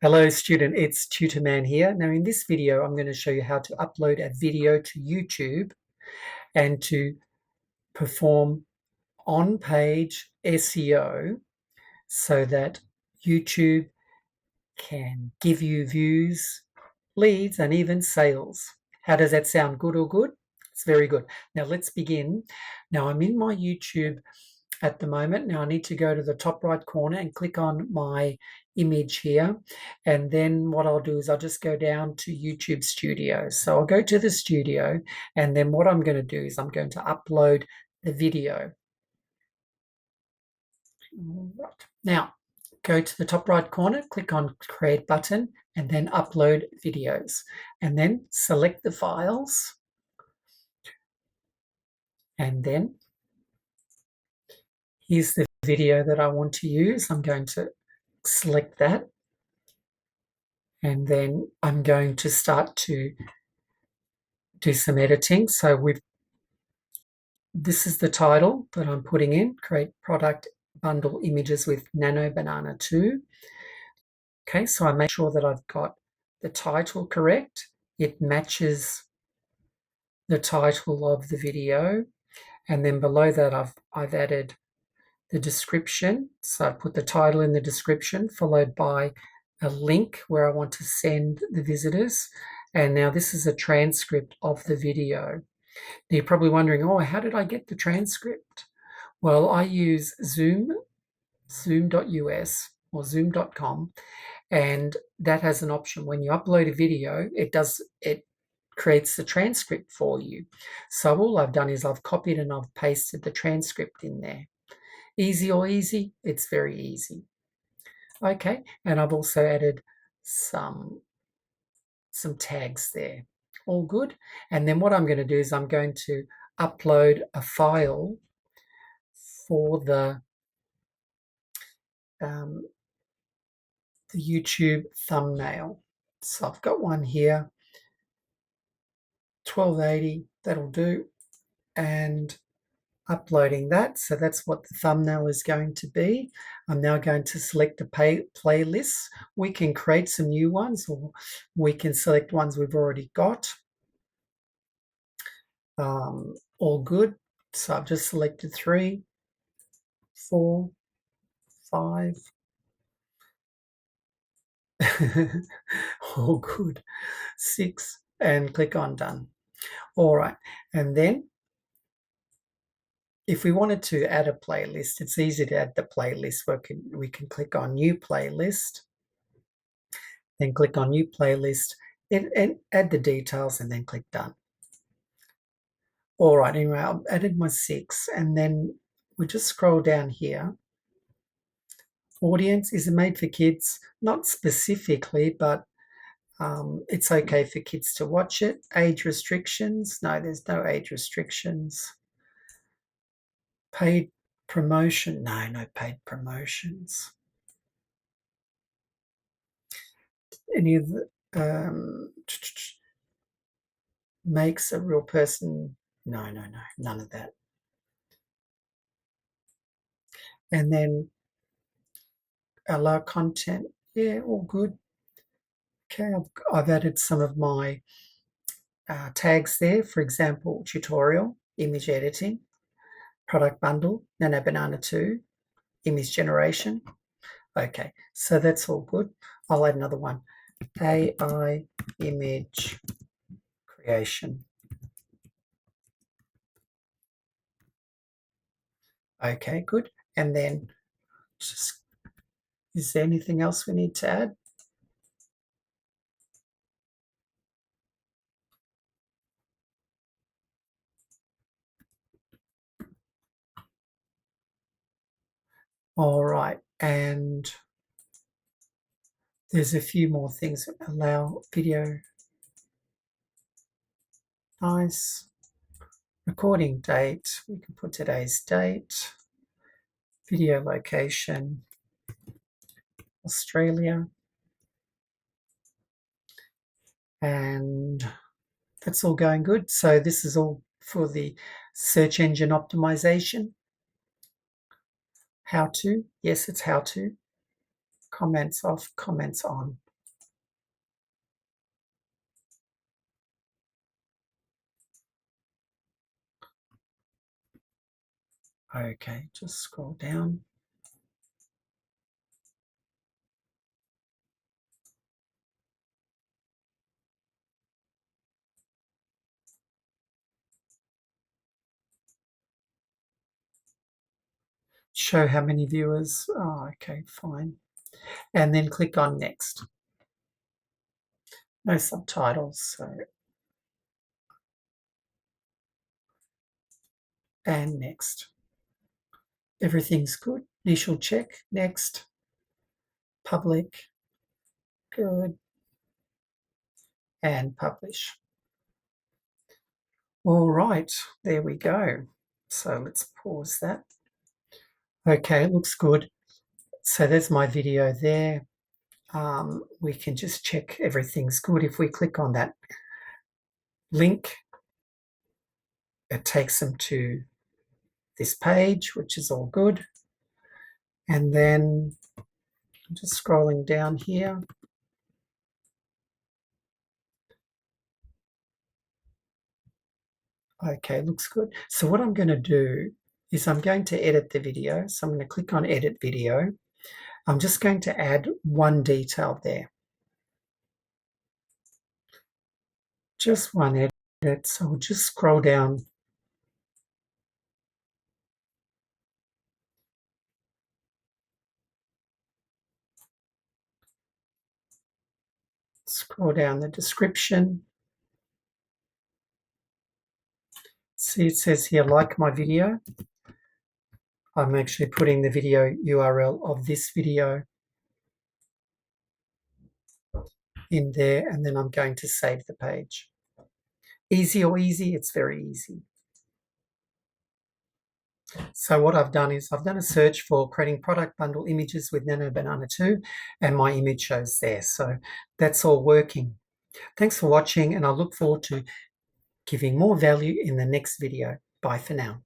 Hello student, it's Tutor Man here. Now in this video I'm going to show you how to upload a video to YouTube and to perform on-page SEO so that YouTube can give you views, leads and even sales. How does that sound? Good or good? It's very good. Now let's begin. Now I'm in my YouTube at the moment. Now I need to go to the top right corner and click on my image here, and then what I'll do is I'll just go down to YouTube Studio. So I'll go to the studio, and then what I'm going to do is I'm going to upload the video. Right. Now go to the top right corner, click on create button, and then upload videos, and then select the files, and then here's the video that I want to use. I'm going to select that, and then I'm going to start to do some editing. So this is the title that I'm putting in, create product bundle images with Nano Banana 2. Okay, so I make sure that I've got the title correct. It matches the title of the video. And then below that I've added the description. So I put the title in the description, followed by a link where I want to send the visitors. And now this is a transcript of the video. Now you're probably wondering, oh, how did I get the transcript? Well, I use zoom.us or zoom.com, and that has an option. When you upload a video, it creates the transcript for you. So all I've done is I've copied and I've pasted the transcript in there. Easy or easy? It's very easy. Okay, and I've also added some tags there. All good. And then what I'm going to do is I'm going to upload a file for the YouTube thumbnail. So I've got one here, 1280, that'll do, and uploading that. So that's what the thumbnail is going to be. I'm now going to select the playlist. We can create some new ones, or we can select ones we've already got. All good. So I've just selected 3, 4, 5. All good. 6, and click on done. All right, and then if we wanted to add a playlist, it's easy to add the playlist. We can click on new playlist, then click on new playlist and add the details, and then click done. All right, anyway, I've added my 6, and then we just scroll down here. Audience, is it made for kids? Not specifically, but it's okay for kids to watch it. Age restrictions? No, there's no age restrictions. Paid promotion? No paid promotions. Any of the makes a real person? No, none of that. And then allow content. Yeah, all good. Okay, I've added some of my tags there. For example, tutorial, image editing, product bundle, Nano Banana 2, image generation. Okay, so that's all good. I'll add another one, AI image creation. Okay, good. And then is there anything else we need to add? All right, and there's a few more things. Allow video. Nice. Recording date. We can put today's date. Video location. Australia. And that's all going good. So this is all for the search engine optimization. How to. Yes, it's how to. Comments off, comments on. Okay, just scroll down. Show how many viewers. Oh, okay, fine. And then click on next. No subtitles, so. And next. Everything's good. Initial check. Next. Public. Good. And publish. All right, there we go. So let's pause that. Okay, looks good. So there's my video there. We can just check everything's good. If we click on that link, it takes them to this page, which is all good. And then I'm just scrolling down here. Okay, looks good. So what I'm going to do is I'm going to edit the video. So I'm going to click on edit video. I'm just going to add one detail there. Just one edit. So we'll just scroll down. Scroll down the description. See, it says here, like my video. I'm actually putting the video URL of this video in there, and then I'm going to save the page. Easy or easy? It's very easy. So what I've done is I've done a search for creating product bundle images with Nano Banana 2, and my image shows there. So that's all working. Thanks for watching, and I look forward to giving more value in the next video. Bye for now.